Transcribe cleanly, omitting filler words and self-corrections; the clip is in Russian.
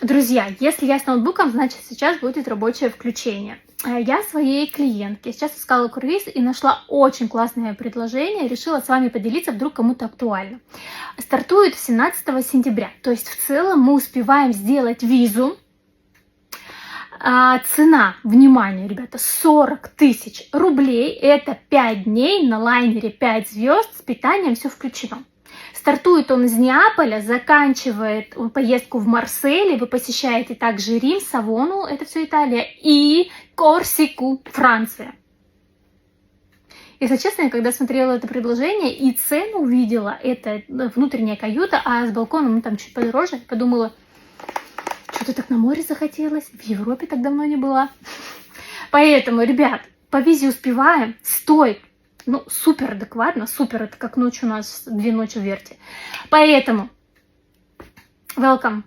Друзья, если я с ноутбуком, значит сейчас будет рабочее включение. Я своей клиентке сейчас искала круиз и нашла очень классное предложение. Решила с вами поделиться, вдруг кому-то актуально. Стартует 17 сентября. То есть в целом мы успеваем сделать визу. Цена, внимание, ребята, 40 тысяч рублей. Это 5 дней на лайнере 5 звезд, с питанием все включено. Стартует он из Неаполя, заканчивает поездку в Марселе. Вы посещаете также Рим, Савону, это все Италия, и Корсику, Франция. Если честно, я когда смотрела это предложение и цену увидела, это внутренняя каюта, а с балконом там чуть подороже, подумала, что-то так на море захотелось, в Европе так давно не была. Поэтому, ребят, по визе успеваем, стоит. Ну, супер адекватно, супер, это как ночь у нас, 2 ночи в Верте. Поэтому, welcome.